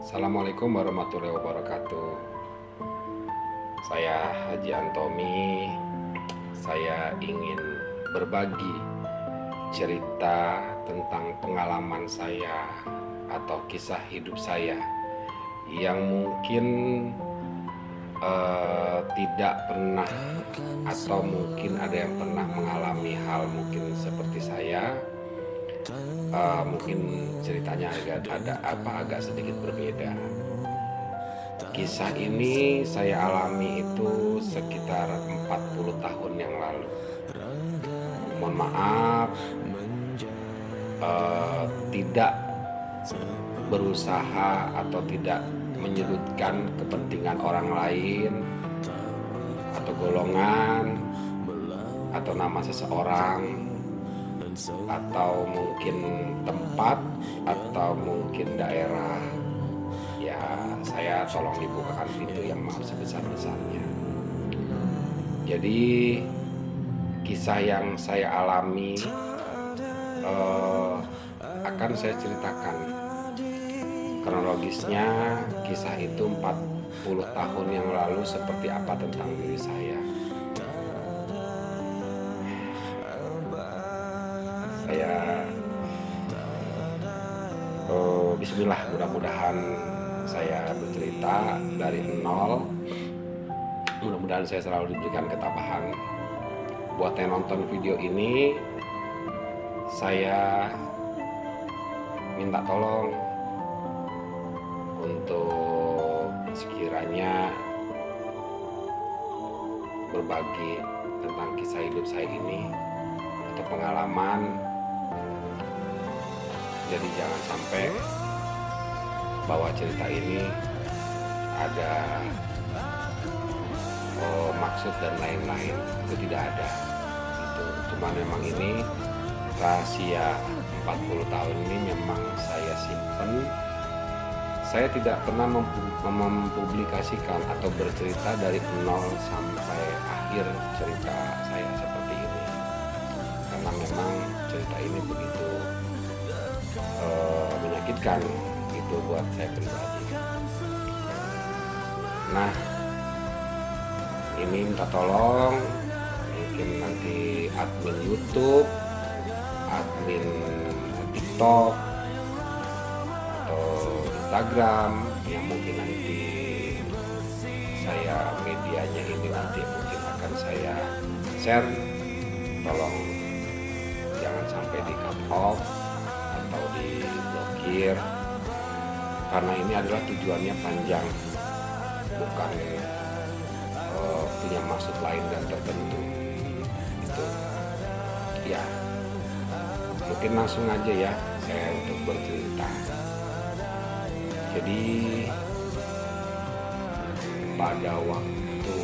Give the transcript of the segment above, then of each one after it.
Assalamualaikum warahmatullahi wabarakatuh. Saya Haji Antomi. Saya ingin berbagi cerita tentang pengalaman saya atau kisah hidup saya yang mungkin tidak pernah atau mungkin ada yang pernah mengalami hal mungkin seperti saya. Mungkin ceritanya agak sedikit berbeda. Kisah ini saya alami itu sekitar 40 tahun yang lalu. Mohon maaf, tidak berusaha atau tidak menyudutkan kepentingan orang lain atau golongan atau nama seseorang atau mungkin tempat atau mungkin daerah. Ya, saya tolong dibukakan pintu yang maaf sebesar-besarnya. Jadi kisah yang saya alami akan saya ceritakan kronologisnya. Kisah itu 40 tahun yang lalu seperti apa tentang diri saya. Bismillah, mudah-mudahan saya bercerita dari nol. Mudah-mudahan saya selalu diberikan ketabahan. Buat yang nonton video ini, saya minta tolong untuk sekiranya berbagi tentang kisah hidup saya ini atau pengalaman. Jadi jangan sampai bahwa cerita ini ada maksud dan lain-lain, itu tidak ada. Itu cuma memang ini rahasia 40 tahun ini memang saya simpen. Saya tidak pernah mempublikasikan atau bercerita dari nol sampai akhir cerita saya seperti ini, karena memang cerita ini begitu menyakitkan itu buat saya pribadi. Nah, ini minta tolong mungkin nanti admin YouTube, admin TikTok atau Instagram yang mungkin nanti saya medianya ini nanti mungkin akan saya share. Tolong jangan sampai di cut off atau diblokir, karena ini adalah tujuannya panjang, bukan punya maksud lain dan tertentu. Itu ya, mungkin langsung aja ya saya untuk bercerita. Jadi pada waktu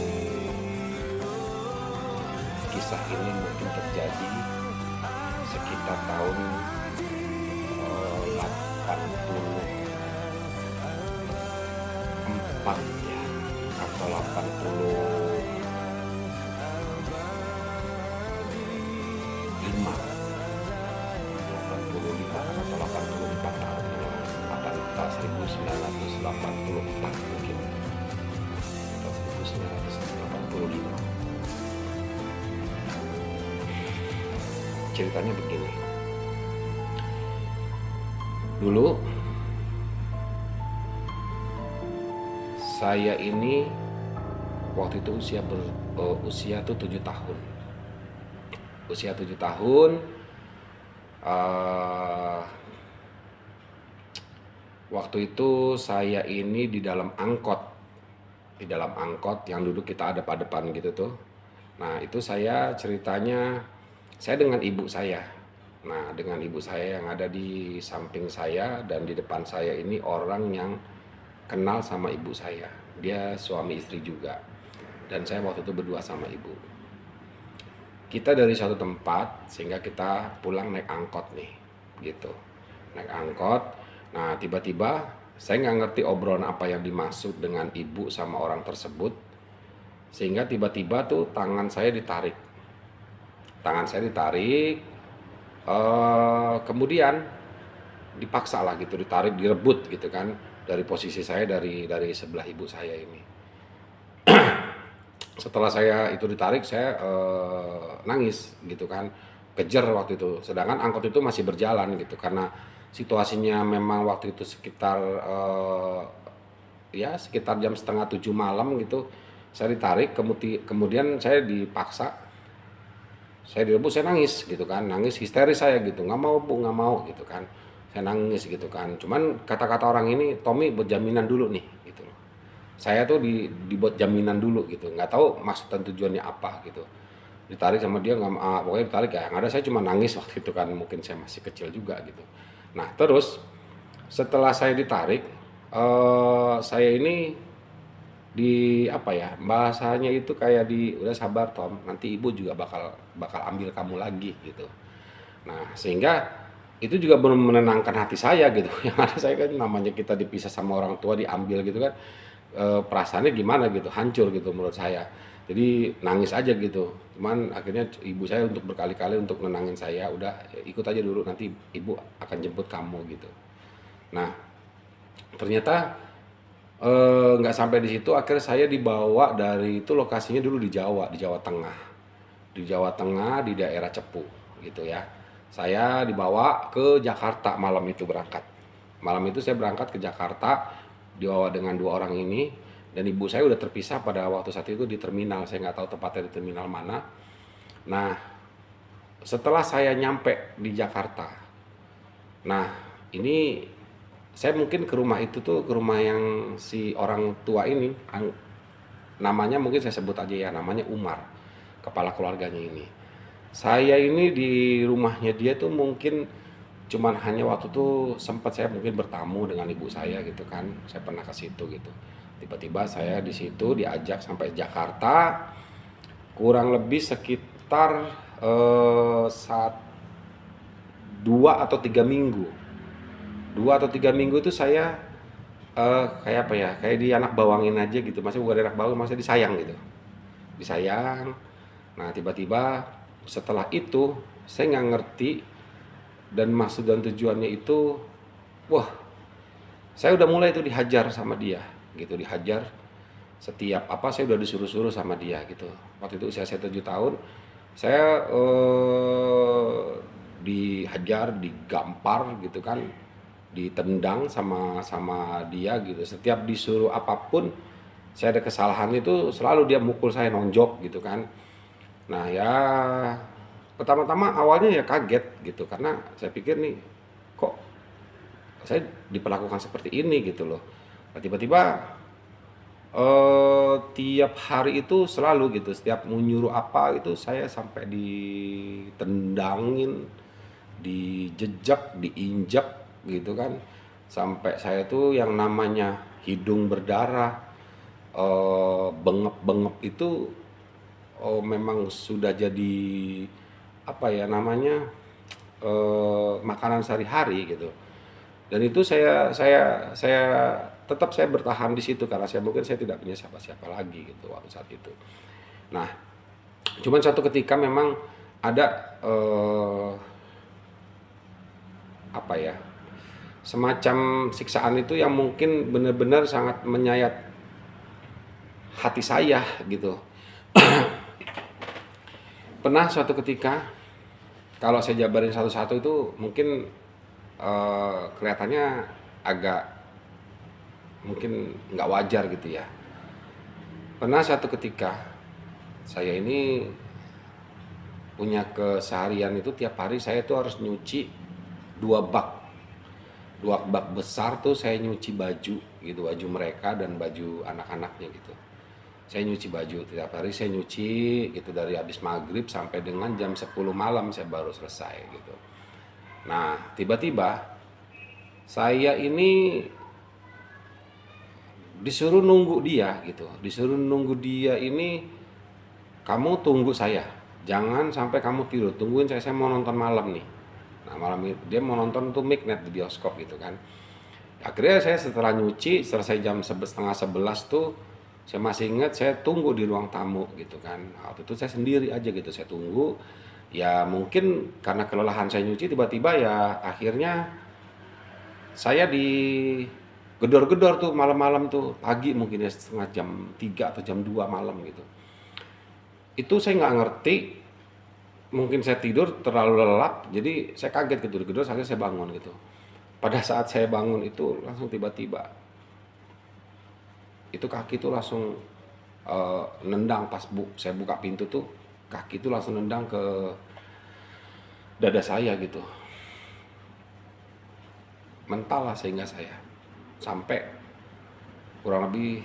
kisah ini mungkin terjadi sekitar tahun 84 ya, atau 85 atau 84 tahun yang lalu, 1984 mungkin, atau 1985. Ceritanya begini. Dulu saya ini waktu itu usia tuh 7 tahun. Usia 7 tahun, waktu itu saya ini di dalam angkot yang duduk kita hadap-hadapan gitu tuh. Nah, itu saya ceritanya saya dengan ibu saya. Nah, dengan ibu saya yang ada di samping saya, dan di depan saya ini orang yang kenal sama ibu saya. Dia suami istri juga. Dan saya waktu itu berdua sama ibu. Kita dari suatu tempat sehingga kita pulang naik angkot nih, gitu. Naik angkot. Nah, tiba-tiba saya nggak ngerti obrolan apa yang dimaksud dengan ibu sama orang tersebut, sehingga tiba-tiba tuh tangan saya ditarik. Kemudian dipaksa lah gitu, ditarik, direbut gitu kan. dari posisi saya dari sebelah ibu saya ini. Setelah saya itu ditarik, saya nangis gitu kan, kejer waktu itu. Sedangkan angkot itu masih berjalan gitu, karena situasinya memang waktu itu sekitar ya sekitar jam setengah 7 malam gitu. Saya ditarik, kemudian saya dipaksa, saya direbut, saya nangis gitu kan, nangis histeris saya gitu, nggak mau bu, nggak mau gitu kan, saya nangis gitu kan. Cuman kata-kata orang ini, Tommy buat jaminan dulu nih gitu loh. Saya tuh dibuat jaminan dulu gitu, nggak tahu maksud dan tujuannya apa gitu. Ditarik sama dia, nggak pokoknya ditarik ya, nggak ada, saya cuma nangis waktu itu kan, mungkin saya masih kecil juga gitu. Nah terus setelah saya ditarik, saya ini di apa ya, bahasanya itu kayak udah sabar Tom, nanti ibu juga bakal bakal ambil kamu lagi gitu. Nah sehingga itu juga belum menenangkan hati saya gitu. Yang ada saya kan, namanya kita dipisah sama orang tua, diambil gitu kan, perasaannya gimana gitu, hancur gitu menurut saya. Jadi nangis aja gitu. Cuman akhirnya ibu saya untuk berkali-kali untuk nenangin saya, udah ikut aja dulu, nanti ibu akan jemput kamu gitu. Nah ternyata nggak sampai di situ, akhirnya saya dibawa dari itu, lokasinya dulu di Jawa Tengah. Di Jawa Tengah, di daerah Cepu gitu ya. Saya dibawa ke Jakarta malam itu berangkat. Malam itu saya berangkat ke Jakarta, dibawa dengan dua orang ini, dan ibu saya udah terpisah pada waktu saat itu di terminal. Saya nggak tahu tepatnya di terminal mana. Nah, setelah saya nyampe di Jakarta, nah ini saya mungkin ke rumah itu tuh, ke rumah yang si orang tua ini, namanya mungkin saya sebut aja ya, namanya Umar, kepala keluarganya ini. Saya ini di rumahnya dia tuh mungkin cuman hanya waktu tuh sempat saya mungkin bertamu dengan ibu saya gitu kan, saya pernah ke situ gitu. Tiba-tiba saya di situ diajak sampai Jakarta, kurang lebih sekitar saat 2 atau 3 minggu. 2 atau 3 minggu itu saya kayak apa ya, kayak di anak bawangin aja gitu, masih bukan anak bawang, masih disayang gitu, disayang. Nah tiba-tiba setelah itu saya nggak ngerti, dan maksud dan tujuannya itu, wah saya udah mulai itu dihajar sama dia gitu, dihajar setiap apa, saya udah disuruh-suruh sama dia gitu. Waktu itu usia saya 7 tahun, saya dihajar, digampar gitu kan, ditendang sama sama dia gitu. Setiap disuruh apapun, saya ada kesalahan itu selalu dia mukul saya, nonjok gitu kan. Nah ya pertama-tama awalnya ya kaget gitu, karena saya pikir nih, kok saya diperlakukan seperti ini gitu loh. Nah, tiba-tiba tiap hari itu selalu gitu, setiap mau nyuruh apa itu saya sampai ditendangin, dijejak, diinjak gitu kan. Sampai saya tuh yang namanya hidung berdarah, bengep-bengep itu memang sudah jadi apa ya namanya, makanan sehari-hari gitu. Dan itu saya tetap saya bertahan di situ, karena saya tidak punya siapa-siapa lagi gitu waktu saat itu. Nah, cuman satu ketika memang ada apa ya, semacam siksaan itu yang mungkin benar-benar sangat menyayat hati saya gitu. Pernah suatu ketika, kalau saya jabarin satu-satu itu mungkin kelihatannya agak mungkin nggak wajar gitu ya. Pernah suatu ketika saya ini punya keseharian itu, tiap hari saya tuh harus nyuci 2 bak. 2 bak besar tuh saya nyuci baju gitu, baju mereka dan baju anak-anaknya gitu. Saya nyuci baju tiap hari, saya nyuci gitu dari habis maghrib sampai dengan jam 10 malam saya baru selesai gitu. Nah tiba-tiba saya ini disuruh nunggu dia gitu, disuruh nunggu dia ini, kamu tunggu saya, jangan sampai kamu tidur, tungguin saya mau nonton malam nih. Nah malam itu dia mau nonton tuh Midnight di bioskop gitu kan. Akhirnya saya setelah nyuci selesai jam 10:30 tuh, saya masih ingat saya tunggu di ruang tamu gitu kan. Nah, waktu itu saya sendiri aja gitu, saya tunggu. Ya mungkin karena kelelahan saya nyuci, tiba-tiba ya akhirnya saya Gedor-gedor tuh malam-malam tuh, pagi mungkin ya setengah jam 3 atau jam 2 malam gitu. Itu saya nggak ngerti, mungkin saya tidur terlalu lelap, jadi saya kaget gedor-gedor, akhirnya saya bangun gitu. Pada saat saya bangun itu langsung tiba-tiba, itu kaki tuh langsung nendang pas saya buka pintu tuh, kaki tuh langsung nendang ke dada saya gitu. Mental lah sehingga saya sampai kurang lebih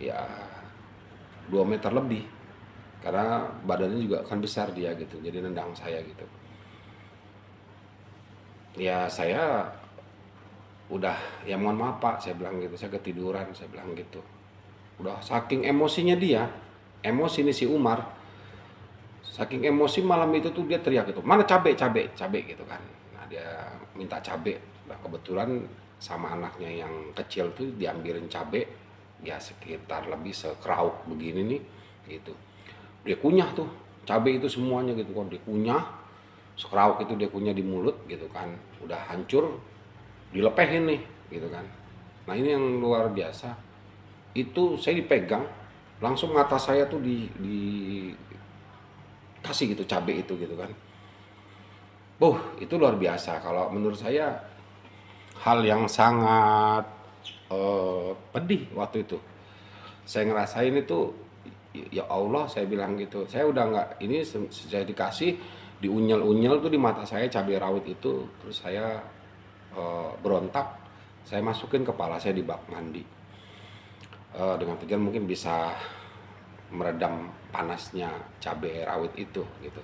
ya 2 meter lebih, karena badannya juga kan besar dia gitu, jadi nendang saya gitu. Ya saya udah, ya mohon maaf Pak, saya bilang gitu, saya ketiduran, saya bilang gitu. Udah saking emosinya dia, emosi nih si Umar, saking emosi malam itu tuh dia teriak gitu, mana cabe cabe cabe gitu kan. Nah dia minta cabe, nah kebetulan sama anaknya yang kecil tuh diambilin cabe, ya sekitar lebih sekerauk begini nih gitu. Dia kunyah tuh cabe itu semuanya gitu kan, dia kunyah sekerauk itu, dia kunyah di mulut gitu kan, udah hancur, dilepehin nih gitu kan. Nah ini yang luar biasa, itu saya dipegang langsung, mata saya tuh kasih gitu cabai itu gitu kan. Itu luar biasa kalau menurut saya, hal yang sangat pedih waktu itu. Saya ngerasain itu, ya Allah saya bilang gitu. Saya udah nggak, ini saya dikasih diunyel-unyel tuh di mata saya cabai rawit itu, terus saya berontak, saya masukin kepala saya di bak mandi. Dengan tujuan mungkin bisa meredam panasnya cabai rawit itu gitu.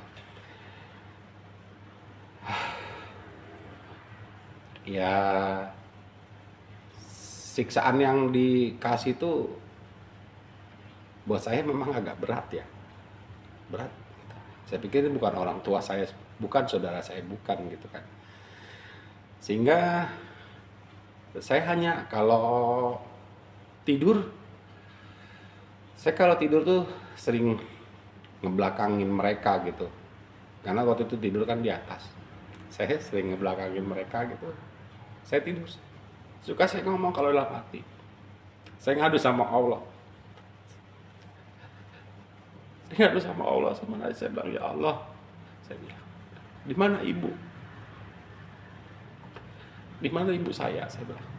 Ya siksaan yang dikasih itu buat saya memang agak berat ya, berat gitu. Saya pikir ini bukan orang tua saya, bukan saudara saya, bukan gitu kan. Sehingga saya hanya kalau tidur, saya kalau tidur tuh sering ngebelakangin mereka gitu, karena waktu itu tidur kan di atas, saya sering ngebelakangin mereka gitu. Saya tidur suka saya ngomong kalau dalam hati, saya ngadu sama Allah, saya ngadu sama Allah, sama Nabi. Saya bilang, ya Allah, saya bilang, di mana ibu, di mana ibu saya bilang.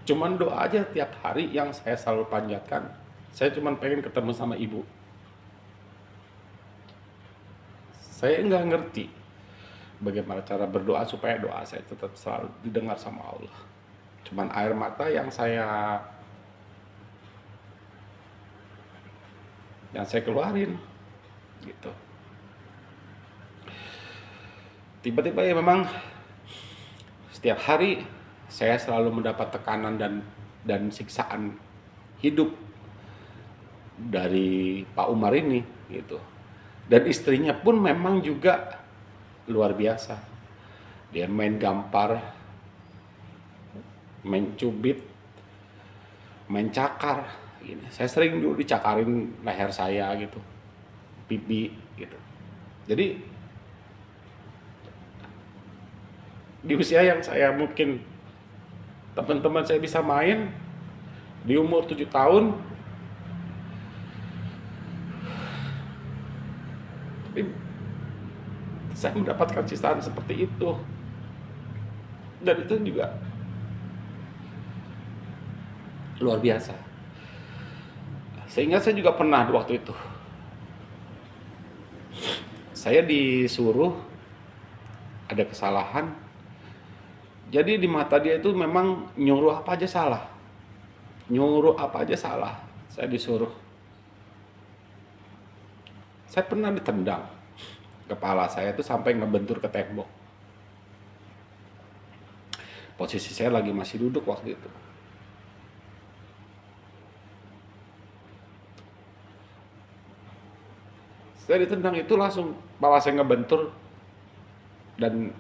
Cuman doa aja tiap hari yang saya selalu panjatkan, saya cuman pengen ketemu sama ibu. Saya nggak ngerti bagaimana cara berdoa supaya doa saya tetap selalu didengar sama Allah. Cuman air mata yang saya keluarin gitu. Tiba-tiba ya memang setiap hari saya selalu mendapat tekanan dan siksaan hidup dari Pak Umar ini gitu. Dan istrinya pun memang juga luar biasa. Dia main gampar, main cubit, main cakar gini. Saya sering dulu dicakarin leher saya gitu, pipi gitu. Jadi di usia yang saya mungkin teman-teman saya bisa main di umur 7 tahun, tapi saya mendapatkan siksaan seperti itu. Dan itu juga luar biasa. Sehingga saya juga pernah waktu itu, saya disuruh ada kesalahan, jadi di mata dia itu memang nyuruh apa aja salah, nyuruh apa aja salah. Saya disuruh, saya pernah ditendang, kepala saya itu sampai ngebentur ke tembok. Posisi saya lagi masih duduk waktu itu. Saya ditendang itu langsung kepala saya ngebentur dan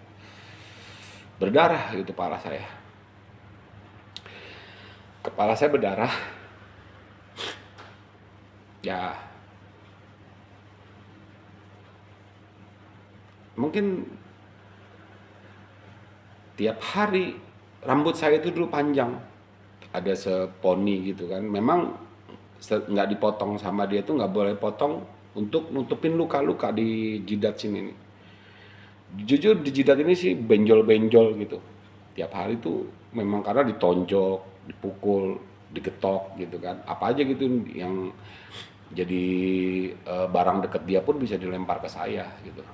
berdarah gitu kepala saya. Kepala saya berdarah. Ya mungkin tiap hari rambut saya itu dulu panjang, ada seponi gitu kan. Memang nggak dipotong sama dia tuh, nggak boleh potong untuk nutupin luka-luka di jidat sini nih. Jujur di jidat ini sih benjol-benjol gitu. Tiap hari tuh memang karena ditonjok, dipukul, digetok gitu kan. Apa aja gitu yang jadi barang deket dia pun bisa dilempar ke saya gitu.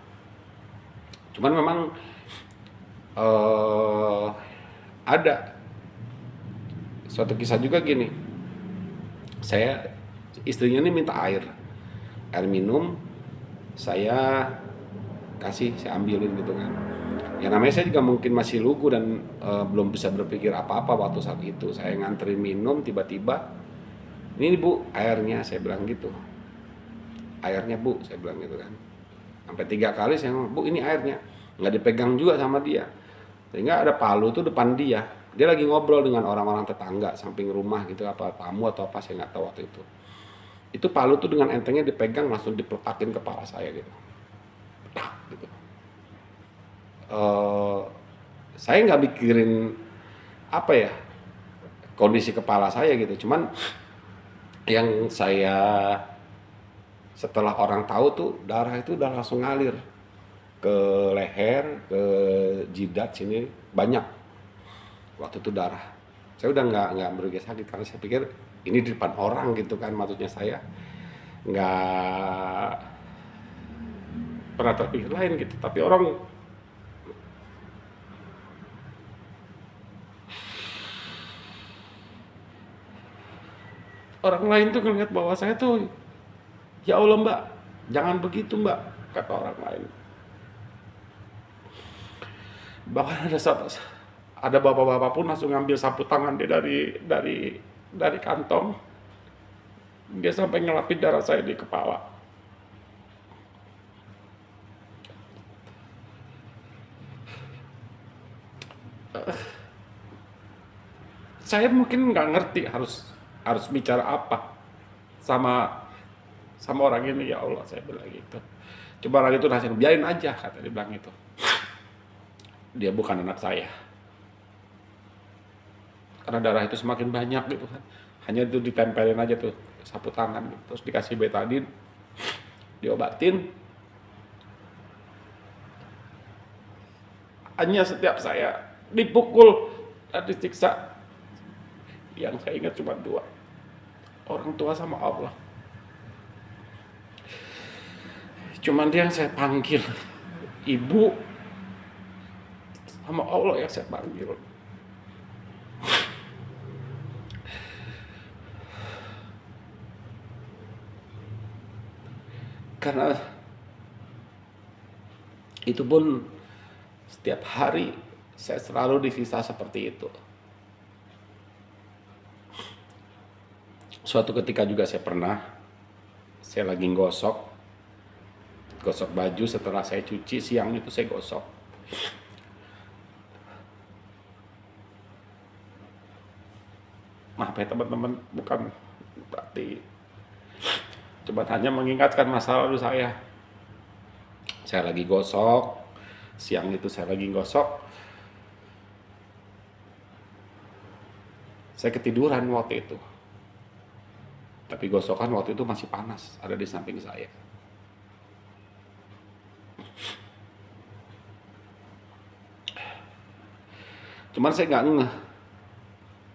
Cuman memang eh ada suatu kisah juga gini. Saya istrinya ini minta air minum, saya kasih, saya ambilin gitu kan. Ya namanya saya juga mungkin masih lugu dan belum bisa berpikir apa-apa waktu saat itu. Saya nganterin minum, tiba-tiba, ini bu airnya, saya bilang gitu. Airnya bu, saya bilang gitu kan. Sampai 3 kali saya ngomong, bu ini airnya. Nggak dipegang juga sama dia. Sehingga ada palu tuh depan dia. Dia lagi ngobrol dengan orang-orang tetangga samping rumah gitu, apa tamu atau apa, saya nggak tahu waktu itu. Itu palu tuh dengan entengnya dipegang, langsung dipletakin kepala saya gitu. Tak gitu. Eh, saya nggak mikirin apa ya kondisi kepala saya gitu. Cuman yang saya setelah orang tahu tuh darah itu udah langsung ngalir ke leher, ke jidat sini banyak. Waktu itu darah. Saya udah nggak berusaha sakit karena saya pikir ini di depan orang gitu kan, maksudnya saya nggak pernah terpikir lain gitu. Tapi orang lain tuh ngelihat bahwa saya tuh, ya Allah mbak, jangan begitu mbak, kata orang lain. Bahkan ada bapak-bapak pun langsung ngambil sapu tangan dia dari kantong, dia sampai ngelapin darah saya di kepala. Saya mungkin nggak ngerti harus bicara apa sama orang ini, ya Allah, saya bilang gitu. Coba orang itu nasihat, biarin aja, kata dia bilang itu. Dia bukan anak saya. Karena darah itu semakin banyak gitu kan. Hanya itu ditempelin aja tuh sapu tangan, terus dikasih betadine, diobatin. Hanya setiap saya dipukul dan disiksa, yang saya ingat cuma 2, orang tua sama Allah. Cuman dia yang saya panggil ibu, sama Allah yang saya panggil. Karena itu pun setiap hari saya selalu disiksa seperti itu. Suatu ketika juga saya lagi gosok baju setelah saya cuci, siang itu saya gosok. Maaf ya teman-teman, bukan berarti, cuma hanya mengingatkan masa lalu saya. Saya lagi gosok, siang itu saya lagi gosok, saya ketiduran waktu itu. Tapi gosokan waktu itu masih panas, ada di samping saya. Cuman saya nggak ngeh.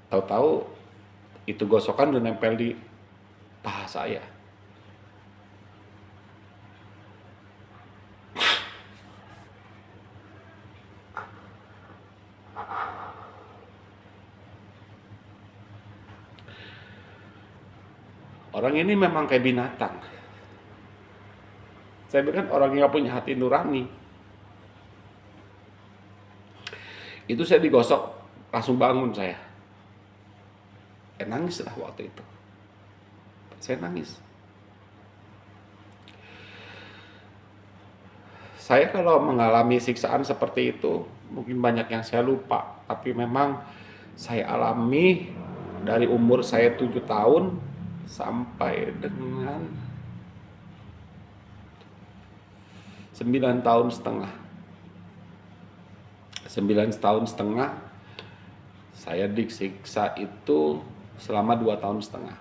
Tahu-tahu itu gosokan udah nempel di paha saya. Orang ini memang kayak binatang. Saya bilang orang yang gak punya hati nurani. Itu saya digosok, langsung bangun saya. Nangis lah waktu itu. Saya nangis. Saya kalau mengalami siksaan seperti itu, mungkin banyak yang saya lupa. Tapi memang saya alami dari umur saya 7 tahun sampai dengan 9 tahun setengah. 9 tahun setengah. Saya disiksa itu selama 2 tahun setengah.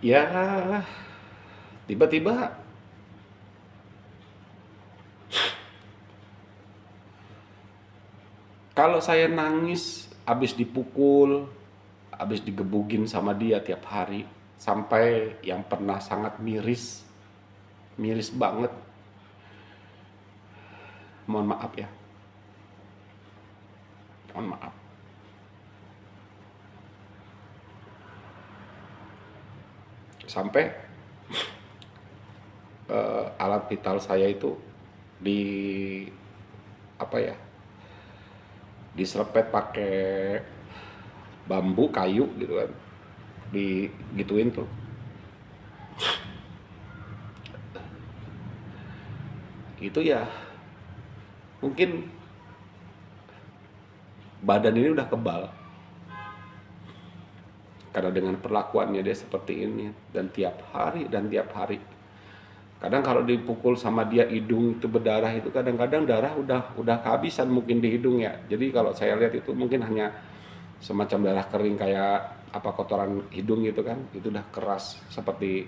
Ya, tiba-tiba kalau saya nangis habis dipukul, habis digebugin sama dia tiap hari, sampai yang pernah sangat miris, miris banget. Mohon maaf ya, mohon maaf. Sampai alat vital saya itu di apa ya, diserepet pakai bambu kayu gitu kan, digituin tuh. Itu ya mungkin badan ini udah kebal karena dengan perlakuannya dia seperti ini, dan tiap hari dan tiap hari. Kadang kalau dipukul sama dia hidung itu berdarah, itu kadang-kadang darah udah kehabisan mungkin di hidung ya. Jadi kalau saya lihat itu mungkin hanya semacam darah kering kayak apa, kotoran hidung gitu kan. Itu udah keras seperti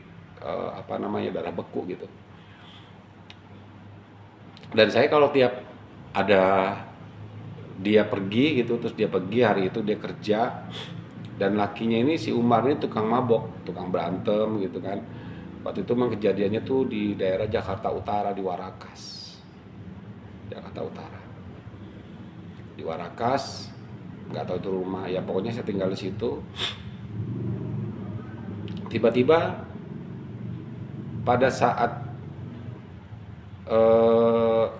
apa namanya, darah beku gitu. Dan saya kalau tiap ada dia pergi gitu, terus dia pergi hari itu dia kerja, dan lakinya ini si Umar ini tukang mabok, tukang berantem gitu kan. Waktu itu memang kejadiannya tuh di daerah Jakarta Utara, di Warakas. Jakarta Utara. Di Warakas, nggak tahu itu rumah, ya pokoknya saya tinggal di situ. Tiba-tiba pada saat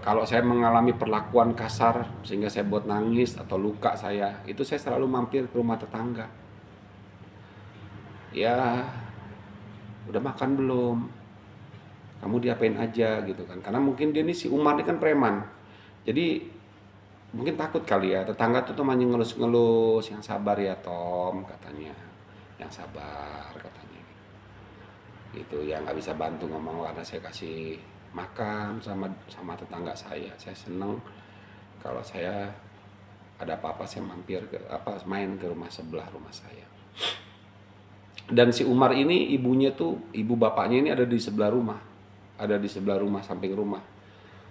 kalau saya mengalami perlakuan kasar sehingga saya buat nangis atau luka saya, itu saya selalu mampir ke rumah tetangga. Ya, udah makan belum? Kamu diapain aja gitu kan? Karena mungkin dia ini si Umar ini kan preman. Jadi mungkin takut kali ya, tetangga tuh temannya ngelus-ngelus, yang sabar ya Tom katanya, yang sabar katanya. Gitu ya, nggak bisa bantu ngomong karena saya kasih makan sama tetangga saya. Saya seneng kalau saya ada apa-apa saya mampir ke apa, main ke rumah sebelah rumah saya. Dan si Umar ini ibunya tuh, ibu bapaknya ini ada di sebelah rumah. Ada di sebelah rumah, samping rumah.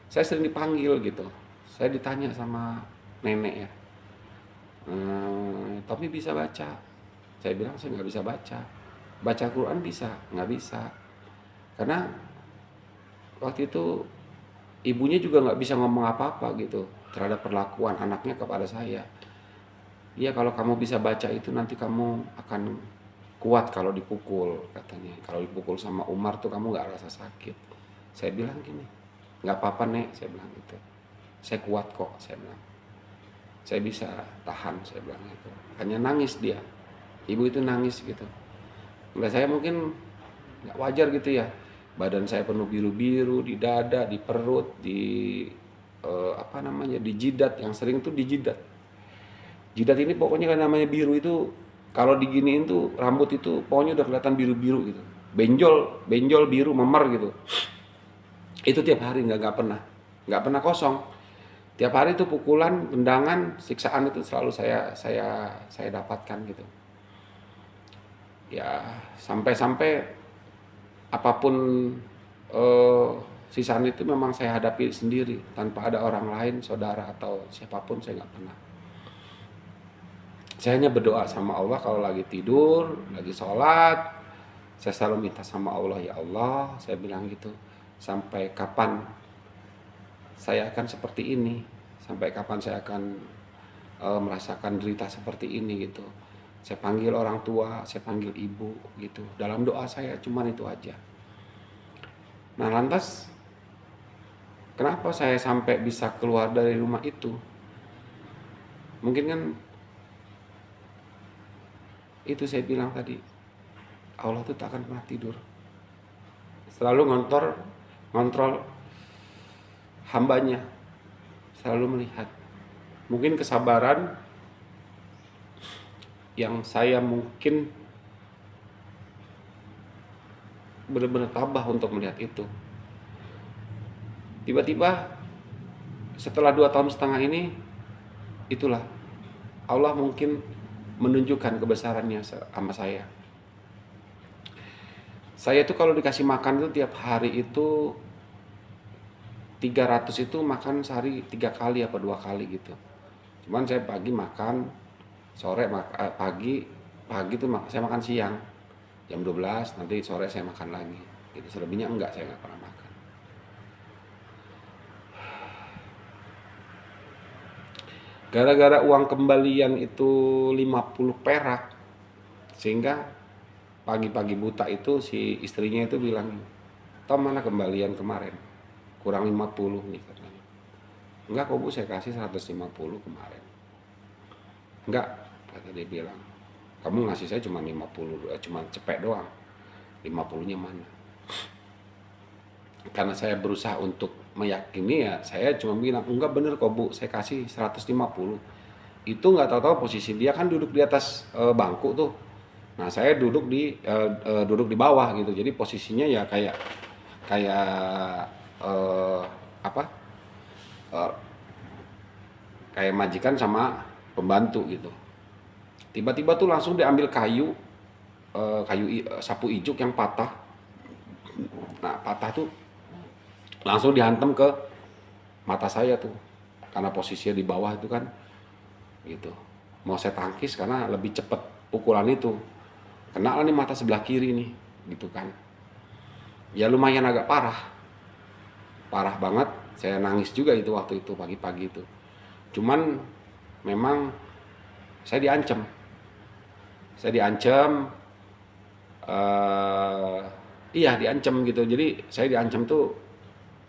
Saya sering dipanggil gitu. Saya ditanya sama nenek ya. Tommy bisa baca? Saya bilang saya nggak bisa baca. Baca Quran bisa? Nggak bisa. Karena waktu itu ibunya juga nggak bisa ngomong apa-apa gitu terhadap perlakuan anaknya kepada saya. Iya, kalau kamu bisa baca itu nanti kamu akan kuat kalau dipukul katanya. Kalau dipukul sama Umar tuh kamu nggak rasa sakit. Saya bilang gini, nggak apa-apa Nek, saya bilang gitu. Saya kuat kok, saya bilang. Saya bisa tahan, saya bilang gitu. Hanya nangis dia. Ibu itu nangis gitu. Enggak, saya mungkin nggak wajar gitu ya. Badan saya penuh biru-biru di dada, di perut, di apa namanya, di jidat. Yang sering tuh di jidat. Jidat ini pokoknya kan namanya biru itu, kalau diginiin tuh rambut itu pokoknya udah kelihatan biru-biru gitu. Benjol biru memar gitu. Itu tiap hari, nggak pernah kosong. Tiap hari itu pukulan, tendangan, siksaan itu selalu saya dapatkan gitu. Ya sampai apapun sisaan itu memang saya hadapi sendiri tanpa ada orang lain, saudara atau siapapun, saya nggak pernah. Saya hanya berdoa sama Allah kalau lagi tidur, lagi sholat, saya selalu minta sama Allah, ya Allah, saya bilang gitu, sampai kapan saya akan seperti ini, sampai kapan saya akan merasakan derita seperti ini gitu. Saya panggil orang tua, saya panggil ibu gitu. Dalam doa saya cuman itu aja. Nah lantas kenapa saya sampai bisa keluar dari rumah itu? Mungkin kan itu saya bilang tadi, Allah tuh tak akan pernah tidur. Selalu ngontrol hambanya, selalu melihat. Mungkin kesabaran yang saya mungkin benar-benar tabah untuk melihat itu. Tiba-tiba setelah 2,5 tahun ini, itulah Allah mungkin menunjukkan kebesarannya sama saya. Saya itu kalau dikasih makan itu tiap hari itu 300 itu makan sehari 3 kali apa 2 kali gitu. Cuman saya pagi makan, sore pagi tuh saya makan siang jam 12, nanti sore saya makan lagi. Gitu. Selebihnya enggak, saya nggak pernah makan. Gara-gara uang kembalian itu 50 perak, sehingga pagi-pagi buta itu si istrinya itu bilang, "Tom, mana kembalian kemarin? Kurang 50 nih," katanya. "Enggak kok Bu, saya kasih 150 kemarin." "Enggak," kata dia bilang, "kamu ngasih saya cuma 50, cuma cepet doang. 50-nya mana?" Karena saya berusaha untuk meyakini, ya saya cuma bilang, "Enggak, bener kok Bu, saya kasih 150." Itu nggak tahu-tahu posisi dia kan duduk di atas bangku tuh. Nah, saya duduk di bawah gitu. Jadi posisinya ya kayak kayak eh, apa? eh, Kayak majikan sama pembantu gitu. Tiba-tiba tuh langsung diambil sapu ijuk yang patah. Nah, patah tuh langsung dihantam ke mata saya tuh. Karena posisinya di bawah itu kan gitu. Mau saya tangkis karena lebih cepet pukulan itu. Kena nih mata sebelah kiri nih, gitu kan. Ya lumayan agak parah. Parah banget. Saya nangis juga itu waktu itu pagi-pagi itu. Cuman memang saya diancam. Saya diancam, iya diancam gitu. Jadi saya diancam tuh,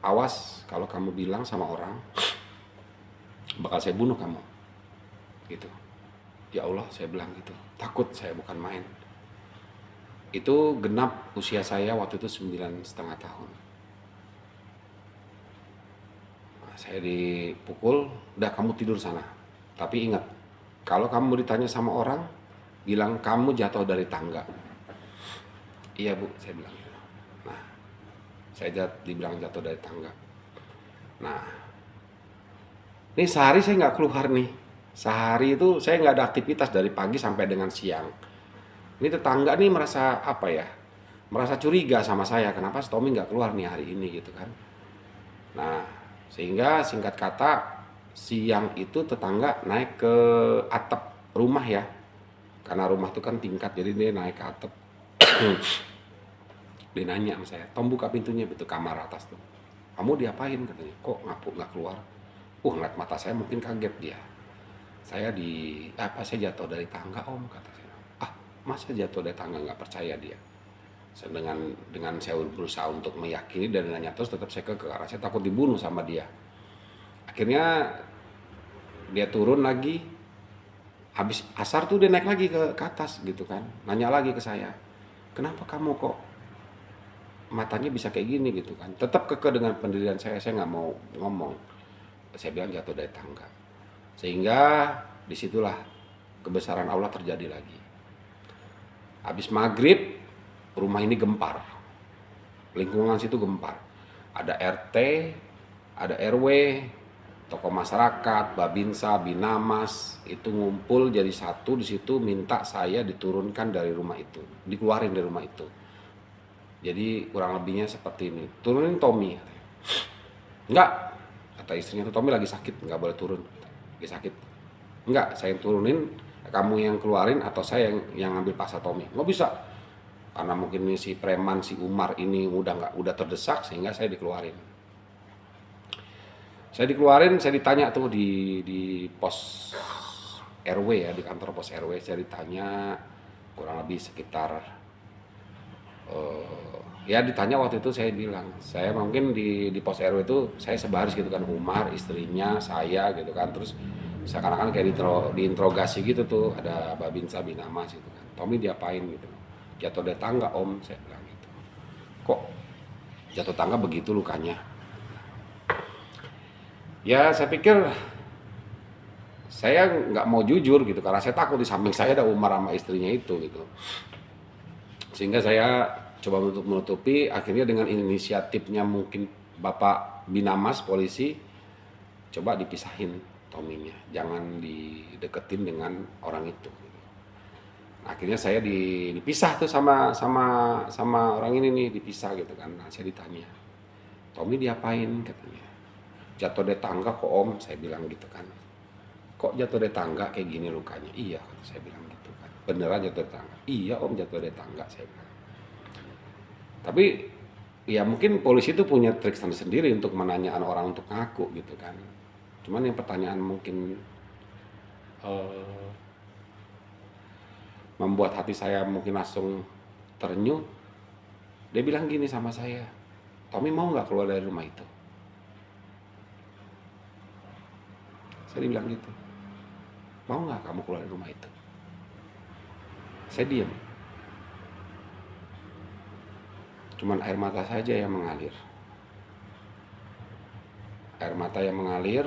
"Awas kalau kamu bilang sama orang, bakal saya bunuh kamu." Gitu. Ya Allah, saya bilang gitu. Takut saya, bukan main. Itu genap usia saya waktu itu 9,5 tahun. Nah, saya dipukul, "Udah kamu tidur sana. Tapi ingat, kalau kamu ditanya sama orang, bilang kamu jatuh dari tangga." "Iya Bu," saya bilang gitu. Nah, dibilang jatuh dari tangga. Nah, ini sehari saya nggak keluar nih. Sehari itu saya nggak ada aktivitas dari pagi sampai dengan siang. Ini tetangga nih merasa apa ya? Merasa curiga sama saya. Kenapa si Tommy nggak keluar nih hari ini gitu kan? Nah, sehingga singkat kata, siang itu tetangga naik ke atap rumah ya. Karena rumah itu kan tingkat, jadi dia naik ke atap. Dia nanya sama saya, "Tom, buka pintunya." Betul, kamar atas tuh. "Kamu diapain?" katanya. "Kok nggak keluar?" Ngeliat mata saya mungkin kaget dia. Saya jatuh dari tangga Om, kata saya. "Ah, masa jatuh dari tangga?" Nggak percaya dia. Dengan saya berusaha untuk meyakini dan nanya terus, tetap saya karena saya takut dibunuh sama dia. Akhirnya dia turun lagi, habis asar tuh dia naik lagi ke atas gitu kan, nanya lagi ke saya, "Kenapa kamu kok matanya bisa kayak gini?" gitu kan. Tetap kekeh dengan pendirian saya nggak mau ngomong. Saya bilang jatuh dari tangga. Sehingga disitulah kebesaran Allah terjadi lagi. Habis maghrib, rumah ini gempar. Lingkungan situ gempar. Ada RT, ada RW, tokoh masyarakat, Babinsa, Binamas, itu ngumpul jadi satu di situ, minta saya diturunkan dari rumah itu, dikeluarin dari rumah itu. Jadi kurang lebihnya seperti ini. "Turunin Tommy." "Enggak," kata istrinya, "Tommy lagi sakit, nggak boleh turun. Lagi sakit." "Enggak, saya yang turunin, kamu yang keluarin atau saya yang ngambil paksa Tommy." "Nggak bisa." Karena mungkin si preman, si Umar ini udah terdesak, sehingga saya dikeluarin. Saya ditanya tuh di pos RW ya, di kantor pos RW. Saya ditanya kurang lebih sekitar ya ditanya waktu itu, saya bilang saya mungkin di pos RW itu saya sebaris gitu kan, Umar, istrinya, saya gitu kan. Terus seakan-akan kayak diinterogasi gitu tuh, ada Babinsa, Binamas gitu kan. "Tommy diapain?" gitu. "Jatuh dari tangga Om," saya bilang gitu. "Kok jatuh tangga begitu lukanya?" Ya saya pikir saya nggak mau jujur gitu, karena saya takut di samping saya ada Umar sama istrinya itu gitu. Sehingga saya coba untuk menutupi, akhirnya dengan inisiatifnya mungkin Bapak Binamas polisi, coba dipisahin Tominya, jangan dideketin dengan orang itu. Akhirnya saya dipisah tuh sama orang ini nih, dipisah gitu kan. Nah, saya ditanya, Tommy diapain katanya. Jatuh dari tangga kok om, saya bilang gitu kan. Kok jatuh dari tangga kayak gini lukanya? Iya, saya bilang gitu kan. Beneran jatuh dari tangga? Iya om, jatuh dari tangga, saya bilang. Tapi ya mungkin polisi itu punya trik sendiri untuk menanyaan orang untuk ngaku gitu kan. Cuman yang pertanyaan mungkin membuat hati saya mungkin langsung ternyuh. Dia bilang gini sama saya, Tommy mau nggak keluar dari rumah itu? Saya bilang gitu, mau nggak kamu keluar dari rumah itu? Saya diam. Cuman air mata saja yang mengalir. Air mata yang mengalir.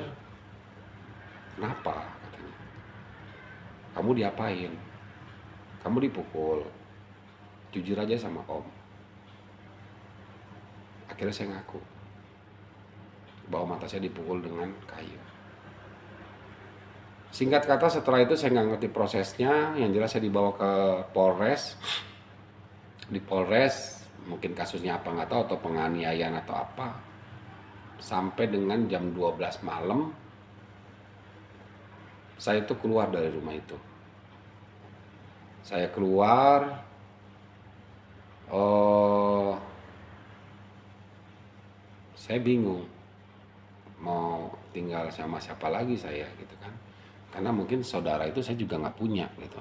Kenapa? Katanya. Kamu diapain? Kamu dipukul. Jujur aja sama om. Akhirnya saya ngaku bahwa mata saya dipukul dengan kayu. Singkat kata setelah itu saya nggak ngerti prosesnya. Yang jelas saya dibawa ke Polres. Di Polres mungkin kasusnya apa nggak tahu, atau penganiayaan atau apa. Sampai dengan jam 12 malam saya itu keluar dari rumah itu. Saya keluar, saya bingung mau tinggal sama siapa lagi saya gitu kan. Karena mungkin saudara itu saya juga nggak punya gitu.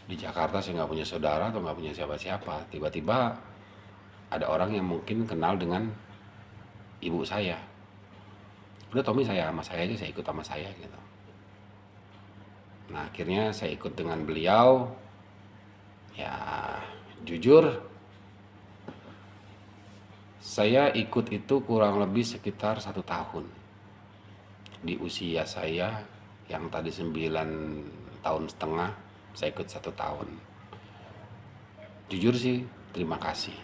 Di Jakarta saya nggak punya saudara atau nggak punya siapa-siapa. Tiba-tiba ada orang yang mungkin kenal dengan ibu saya. Udah Tommy saya sama saya aja, saya ikut sama saya gitu. Nah akhirnya saya ikut dengan beliau. Ya jujur saya ikut itu kurang lebih sekitar 1 tahun. Di usia saya yang tadi 9,5 tahun, saya ikut 1 tahun. Jujur sih terima kasih.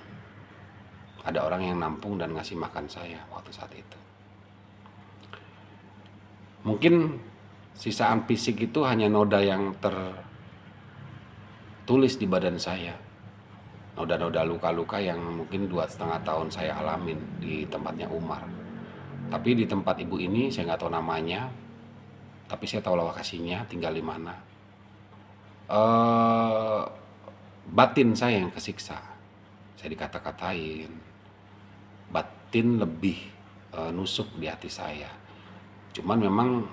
Ada orang yang nampung dan ngasih makan saya waktu saat itu. Mungkin sisaan fisik itu hanya noda yang tertulis di badan saya. Noda-noda luka-luka yang mungkin 2,5 tahun saya alamin di tempatnya Umar. Tapi di tempat ibu ini saya nggak tahu namanya, tapi saya tahu lokasinya, tinggal di mana. Batin saya yang kesiksa, saya dikata-katain, batin lebih nusuk di hati saya. Cuman memang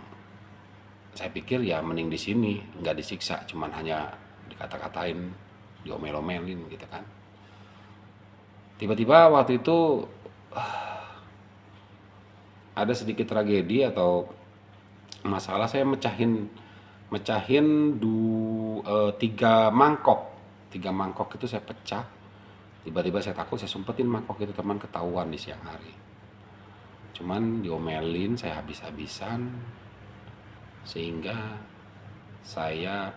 saya pikir ya mending di sini nggak disiksa, cuman hanya dikata-katain, diomel-omelin gitu kan. Tiba-tiba waktu itu ada sedikit tragedi atau masalah, saya mecahin 3 mangkok. 3 mangkok itu saya pecah. Tiba-tiba saya takut, saya sumpetin mangkok itu, teman ketahuan di siang hari. Cuman diomelin saya habis-habisan sehingga saya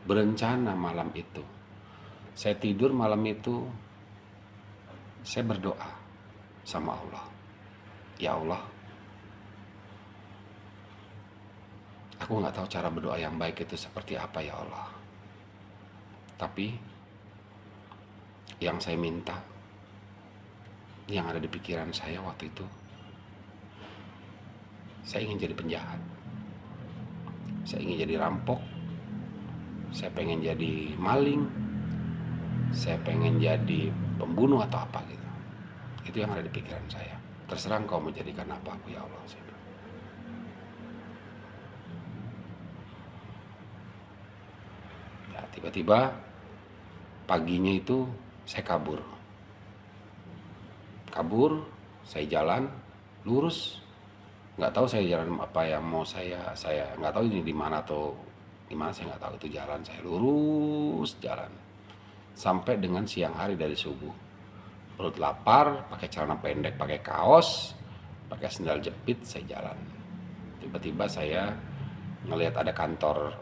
berencana malam itu. Saya tidur malam itu, saya berdoa sama Allah. Ya Allah, aku nggak tahu cara berdoa yang baik itu seperti apa ya Allah. Tapi yang saya minta, yang ada di pikiran saya waktu itu, saya ingin jadi penjahat. Saya ingin jadi rampok. Saya pengen jadi maling. Saya pengen jadi pembunuh atau apa gitu. Itu yang ada di pikiran saya. Terserah engkau menjadikan apa aku ya Allah. Ya, tiba-tiba paginya itu saya kabur. Saya jalan lurus. Nggak tahu saya jalan apa yang mau saya nggak tahu ini di mana atau di mana, saya nggak tahu. Itu jalan saya lurus jalan sampai dengan siang hari dari subuh. Perut lapar, pakai celana pendek, pakai kaos, pakai sendal jepit, saya jalan. Tiba-tiba saya ngelihat ada kantor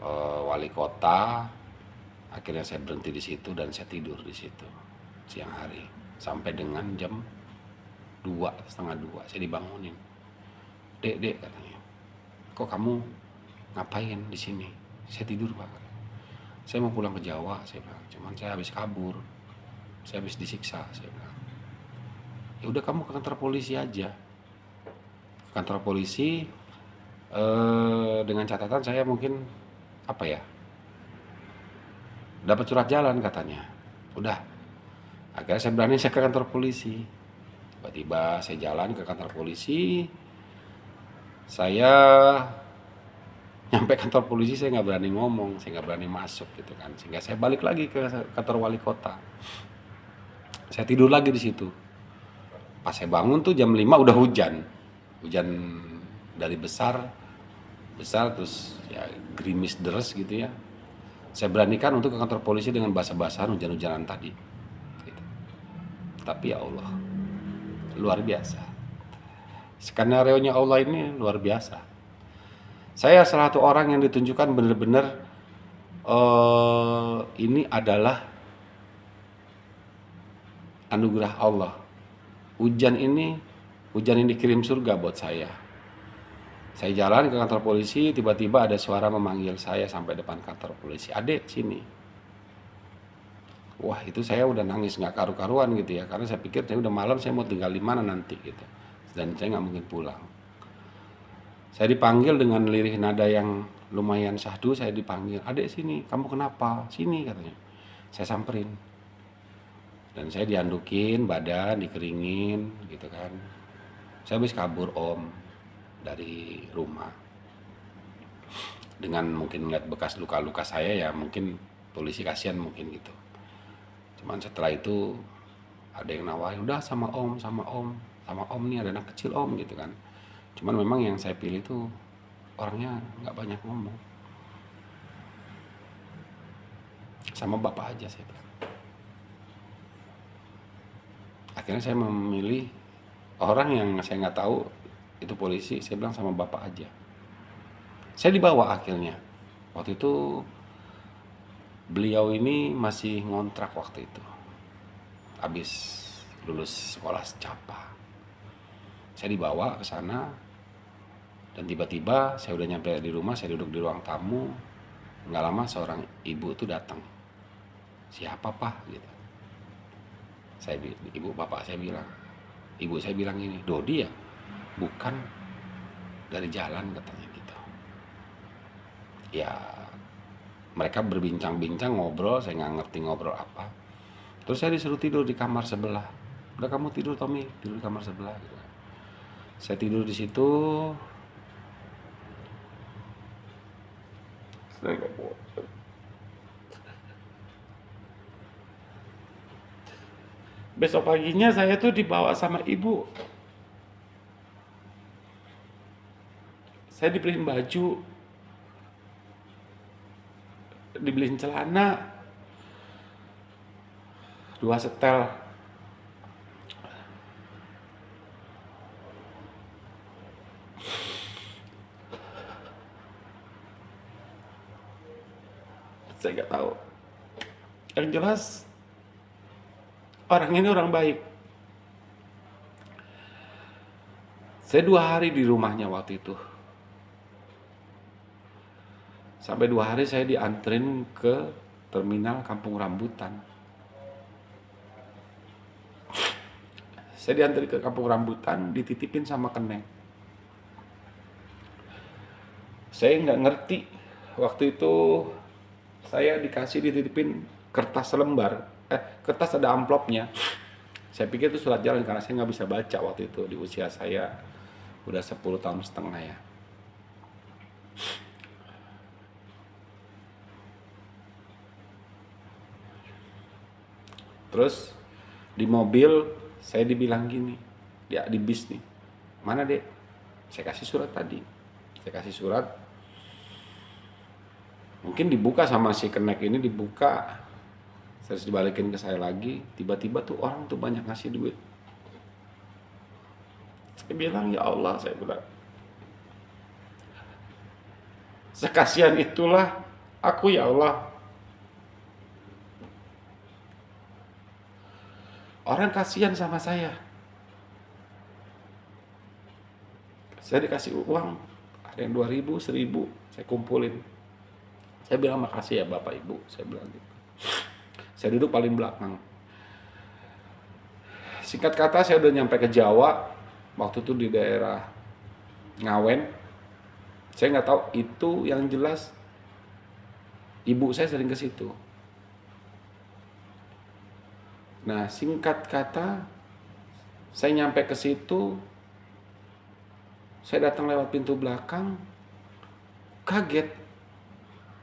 wali kota. Akhirnya saya berhenti di situ dan saya tidur di situ siang hari sampai dengan jam 2, setengah 2 saya dibangunin. Dek katanya, kok kamu ngapain di sini? Saya tidur pak. Saya mau pulang ke Jawa, saya bilang. Cuman saya habis kabur, saya habis disiksa, saya bilang. Ya udah kamu ke kantor polisi aja. Kantor polisi dengan catatan saya mungkin apa ya? Dapat surat jalan katanya. Udah. Akhirnya saya berani saya ke kantor polisi. Tiba-tiba saya jalan ke kantor polisi. Saya nyampe kantor polisi saya nggak berani ngomong, saya nggak berani masuk gitu kan. Sehingga saya balik lagi ke kantor wali kota. Saya tidur lagi di situ. Pas saya bangun tuh jam 5 udah hujan. Hujan dari besar terus ya gerimis deres gitu ya. Saya beranikan untuk ke kantor polisi dengan basah-basahan hujan-hujanan tadi. Gitu. Tapi ya Allah, luar biasa. Skenario-nya Allah ini luar biasa. Saya salah satu orang yang ditunjukkan benar-benar ini adalah anugerah Allah. Hujan ini dikirim surga buat saya. Saya jalan ke kantor polisi, tiba-tiba ada suara memanggil saya sampai depan kantor polisi. Adek, sini. Wah, itu saya udah nangis nggak karu-karuan gitu ya. Karena saya pikir saya udah malam, saya mau tinggal di mana nanti gitu. Dan saya nggak mungkin pulang. Saya dipanggil dengan lirih nada yang lumayan syahdu, saya dipanggil. Adek sini, kamu kenapa? Sini katanya. Saya samperin. Dan saya diandukin badan, dikeringin gitu kan. Saya habis kabur om dari rumah. Dengan mungkin ngeliat bekas luka-luka saya ya mungkin polisi kasihan mungkin gitu. Cuman setelah itu ada yang nawarin, udah sama om nih ada anak kecil om gitu kan. Cuman memang yang saya pilih tuh orangnya nggak banyak ngomong. Sama bapak aja saya bilang. Akhirnya saya memilih orang yang saya nggak tahu itu polisi, saya bilang sama bapak aja. Saya dibawa akhirnya. Waktu itu beliau ini masih ngontrak waktu itu. Habis lulus sekolah secapa. Saya dibawa ke sana dan tiba-tiba saya udah nyampe di rumah, saya duduk di ruang tamu. Nggak lama seorang ibu tuh datang. Siapa pak? Gitu. Ibu saya bilang ini, Dodi ya? Bukan, dari jalan katanya gitu. Ya mereka berbincang-bincang ngobrol, saya nggak ngerti ngobrol apa. Terus saya disuruh tidur di kamar sebelah. Udah kamu tidur Tommy, tidur di kamar sebelah gitu. Saya tidur di situ. Saya nggak bosan. Besok paginya saya tuh dibawa sama ibu. Saya dibeliin baju, dibeliin celana, 2 setel. Saya nggak tahu. Yang jelas orang ini orang baik. Saya 2 hari di rumahnya waktu itu. Sampai 2 hari saya dianterin ke terminal Kampung Rambutan. Saya dianterin ke Kampung Rambutan, dititipin sama Keneng. Saya nggak ngerti. Waktu itu saya dititipin kertas selembar. Kertas ada amplopnya. Saya pikir itu surat jalan karena saya nggak bisa baca waktu itu di usia saya udah 10 tahun setengah ya. Terus di mobil saya dibilang gini, ya di bis nih, mana dek? Saya kasih surat tadi, saya kasih surat. Mungkin dibuka sama si Kenek ini, dibuka, terus dibalikin ke saya lagi. Tiba-tiba tuh orang tuh banyak ngasih duit. Saya bilang ya Allah, saya bilang, sekasihan itulah aku ya Allah. Orang kasihan sama saya. Saya dikasih uang, ada yang 2.000, 1.000, saya kumpulin. Saya bilang makasih ya Bapak Ibu, saya bilang gitu. Saya duduk paling belakang. Singkat kata saya udah nyampe ke Jawa, waktu itu di daerah Ngawen. Saya nggak tahu itu, yang jelas ibu saya sering ke situ. Nah, singkat kata saya nyampe ke situ, saya datang lewat pintu belakang, kaget.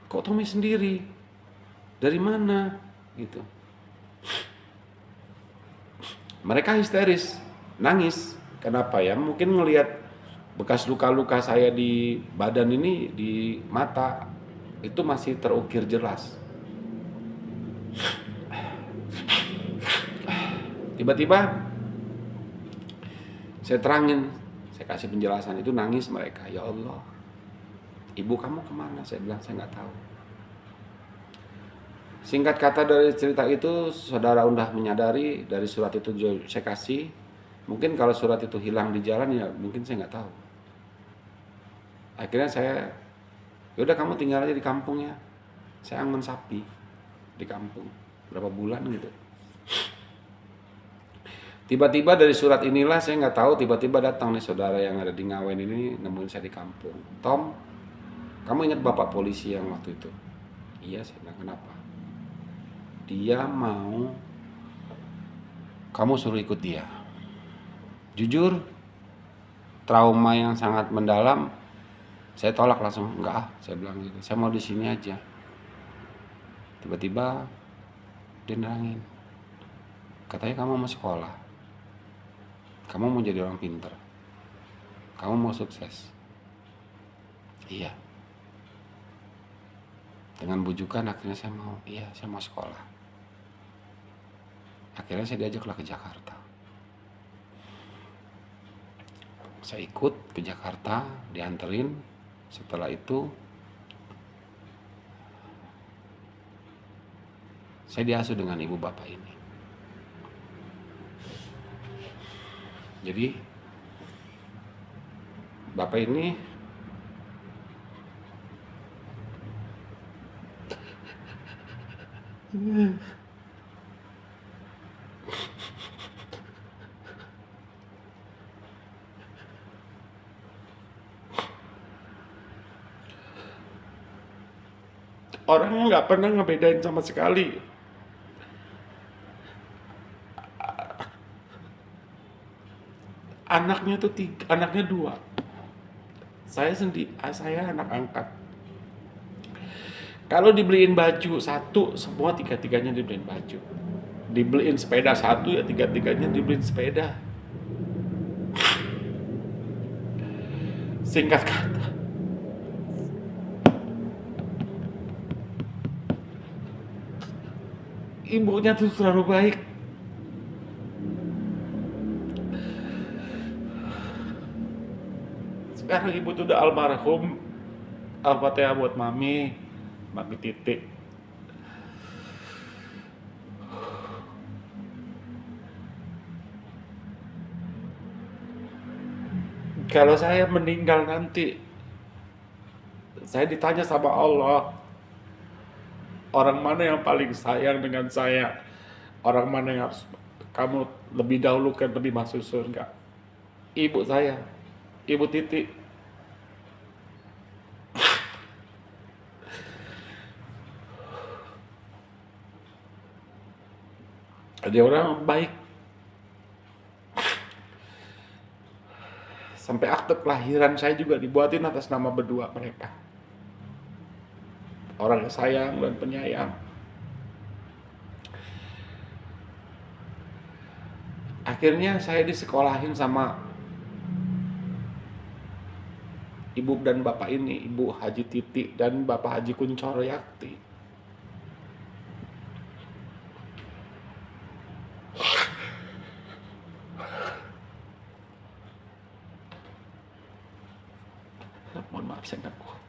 Kok Tommy sendiri? Dari mana? Gitu. Mereka histeris, nangis. Kenapa ya? Mungkin ngelihat bekas luka-luka saya di badan ini, di mata, itu masih terukir jelas. Tiba-tiba saya terangin, saya kasih penjelasan, itu nangis mereka. Ya Allah, ibu kamu kemana? Saya bilang saya nggak tahu. Singkat kata dari cerita itu, saudara udah menyadari dari surat itu saya kasih. Mungkin kalau surat itu hilang di jalan ya mungkin saya nggak tahu. Akhirnya saya, yaudah kamu tinggal aja di kampung ya. Saya angon sapi di kampung berapa bulan gitu. Tiba-tiba dari surat inilah saya nggak tahu, tiba-tiba datang nih saudara yang ada di Ngawen ini nemuin saya di kampung. Tom, kamu ingat bapak polisi yang waktu itu? Iya, saya bilang kenapa? Dia mau kamu suruh ikut dia. Jujur, trauma yang sangat mendalam, saya tolak langsung. Enggak, saya bilang gitu. Saya mau di sini aja. Tiba-tiba dia nerangin, katanya kamu mau sekolah, kamu mau jadi orang pintar, kamu mau sukses. Iya. Dengan bujukan akhirnya saya mau, iya saya mau sekolah. Akhirnya saya diajaklah ke Jakarta. Saya ikut ke Jakarta, dianterin. Setelah itu saya diasuh dengan ibu bapak ini. Jadi bapak ini orangnya nggak pernah ngebedain sama sekali. Anaknya tuh anaknya 2. Saya anak angkat. Kalau dibeliin baju satu, semua tiga-tiganya dibeliin baju. Dibeliin sepeda satu, ya tiga-tiganya dibeliin sepeda. Singkat kata, ibunya tuh selalu baik. Sekarang ibu tuh udah almarhum. Al-Fatihah buat Mami Titik. Kalau saya meninggal nanti, saya ditanya sama Allah, orang mana yang paling sayang dengan saya? Orang mana yang harus kamu lebih dahulukan, lebih masuk surga? Ibu saya, Ibu Titik. Dia orang baik. Sampai akte kelahiran saya juga dibuatin atas nama berdua mereka. Orang yang sayang dan penyayang. Akhirnya saya disekolahin sama ibu dan bapak ini, Ibu Haji Titi dan Bapak Haji Kuncoro Yakti. Mohon maaf, saya nggak kuat.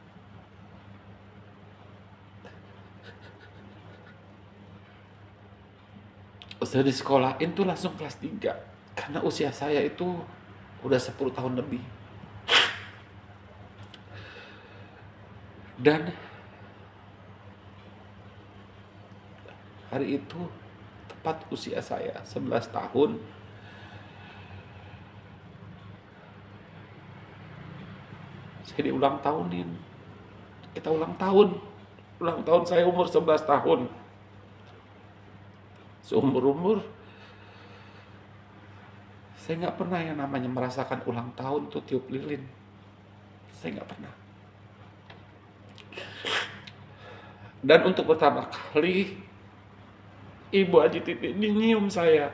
Saya di sekolahin tuh langsung kelas 3 karena usia saya itu udah 10 tahun lebih. Dan hari itu tepat usia saya 11 tahun, saya diulang tahunin. Kita ulang tahun saya umur 11 tahun. Seumur-umur saya nggak pernah yang namanya merasakan ulang tahun tuh tiup lilin. Saya nggak pernah. Dan untuk pertama kali Ibu Haji Titi nyium saya.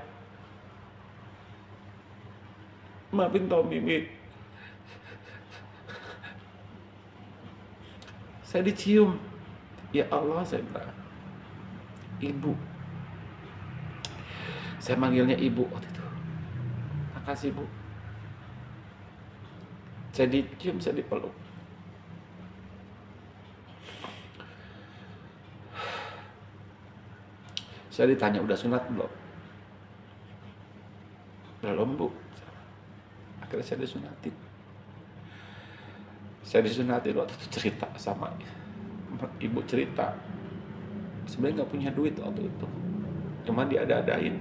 Maafin Tommy, Mi. Saya dicium. Ya Allah, saya bilang, Ibu. Saya manggilnya Ibu waktu itu. Makasih, Bu. Saya dicium, saya dipeluk. Saya ditanya, udah sunat belum? Belum, Bu. Akhirnya saya disunatin. Saya disunatin waktu itu cerita sama ibu, cerita. Sebenarnya nggak punya duit waktu itu. Cuma diada-adain.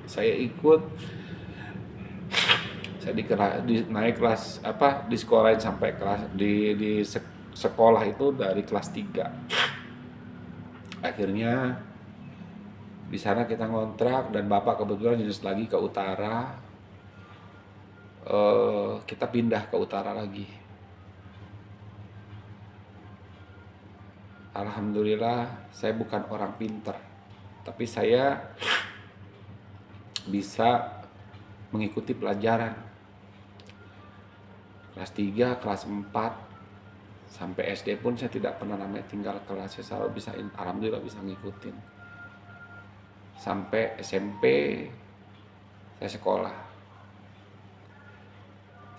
Saya ikut. Saya naik kelas di sekolahin sampai kelas di sekolah itu dari kelas 3. Akhirnya di sana kita ngontrak dan bapak kebetulan jenis lagi ke utara. Kita pindah ke utara lagi. Alhamdulillah saya bukan orang pinter, tapi saya bisa mengikuti pelajaran. Kelas 3, kelas 4, sampai SD pun saya tidak pernah namanya tinggal kelas. Saya selalu bisa, alhamdulillah bisa ngikutin. Sampai SMP saya sekolah.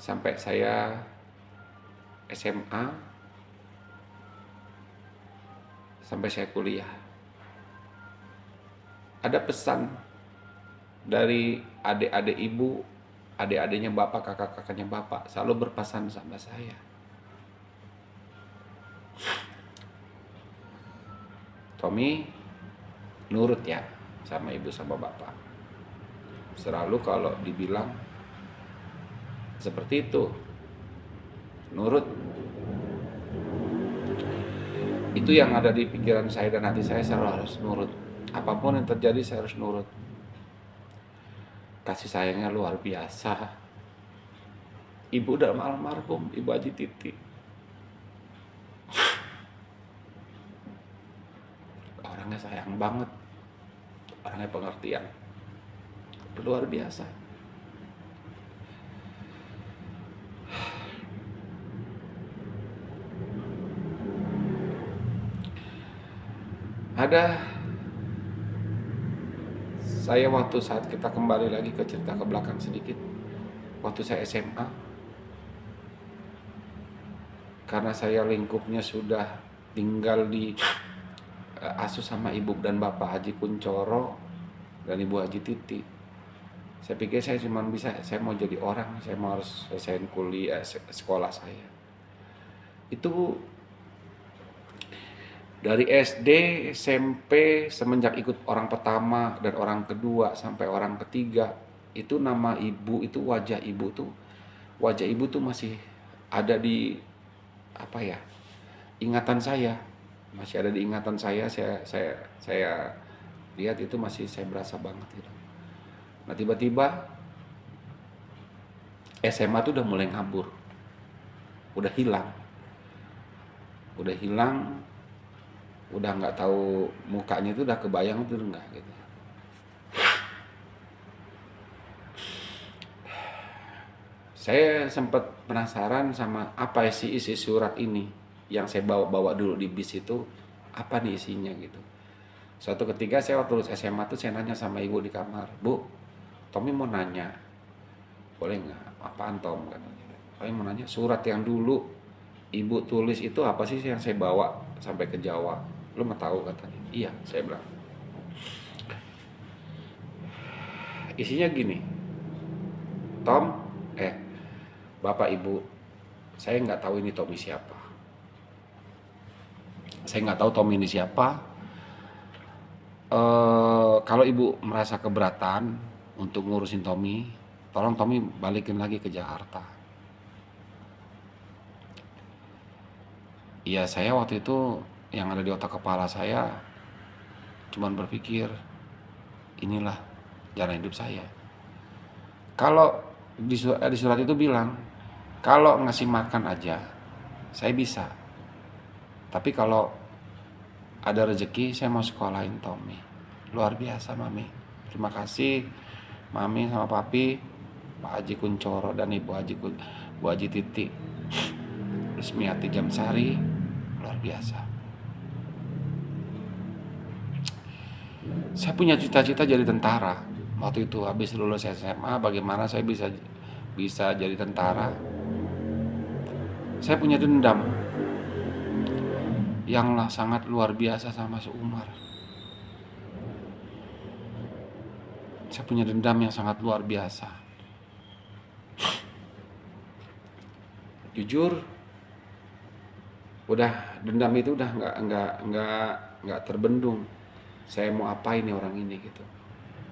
Sampai saya SMA, sampai saya kuliah. Ada pesan dari adik-adik ibu, adik-adiknya bapak, kakak-kakaknya bapak, selalu berpesan sama saya. Tommy, nurut ya sama ibu sama bapak. Selalu kalau dibilang seperti itu, nurut. Itu yang ada di pikiran saya dan hati saya, selalu harus nurut. Apapun yang terjadi saya harus nurut. Kasih sayangnya luar biasa. Ibu udah almarhum, Ibu Haji Titi. Orangnya sayang banget. Orangnya pengertian. Luar biasa. Ada saya waktu saat kita kembali lagi ke cerita ke belakang sedikit, waktu saya SMA, karena saya lingkupnya sudah tinggal di asuh sama ibu dan bapak Haji Kuncoro dan Ibu Haji Titi. Saya pikir saya cuma bisa, saya mau jadi orang, saya mau harus selesaiin kuliah, sekolah saya. Itu dari SD, SMP, semenjak ikut orang pertama dan orang kedua sampai orang ketiga, itu nama ibu, itu wajah ibu tuh masih ada di ingatan saya, masih ada di ingatan saya. Saya lihat itu masih saya berasa banget gitu. Nah tiba-tiba SMA tuh udah mulai ngabur, udah hilang, udah nggak tahu mukanya, itu udah kebayang itu enggak gitu. Saya sempat penasaran sama apa sih isi surat ini yang saya bawa dulu di bis itu, apa nih isinya gitu. Suatu ketika saya waktu lulus SMA tuh saya nanya sama ibu di kamar, Bu, Tommy mau nanya, boleh nggak? apaan Tom katanya. Saya mau nanya, surat yang dulu ibu tulis itu apa sih yang saya bawa sampai ke Jawa? Lu mau tahu katanya. Iya, saya bilang. Isinya gini, Tom, Bapak Ibu, saya nggak tahu ini Tommy siapa. Saya nggak tahu Tommy ini siapa. Kalau ibu merasa keberatan untuk ngurusin Tommy, tolong Tommy balikin lagi ke Jakarta. Iya, saya waktu itu yang ada di otak kepala saya cuman berpikir, inilah jalan hidup saya. Kalau di surat itu bilang, kalau ngasih makan aja, saya bisa. Tapi kalau ada rezeki, saya mau sekolahin Tommy. Luar biasa, Mami. Terima kasih, Mami sama Papi, Pak Haji Kuncoro dan Bu Haji Titi, Resmiati Jamsari, luar biasa. Saya punya cita-cita jadi tentara. Waktu itu habis lulus SMA, bagaimana saya bisa jadi tentara? Saya punya dendam yang sangat luar biasa sama Umar. Saya punya dendam yang sangat luar biasa. Jujur, udah dendam itu udah nggak terbendung. Saya mau apain nih orang ini gitu.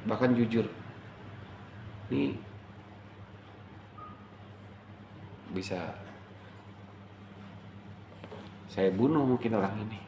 Bahkan jujur, nih bisa saya bunuh mungkin orang ini.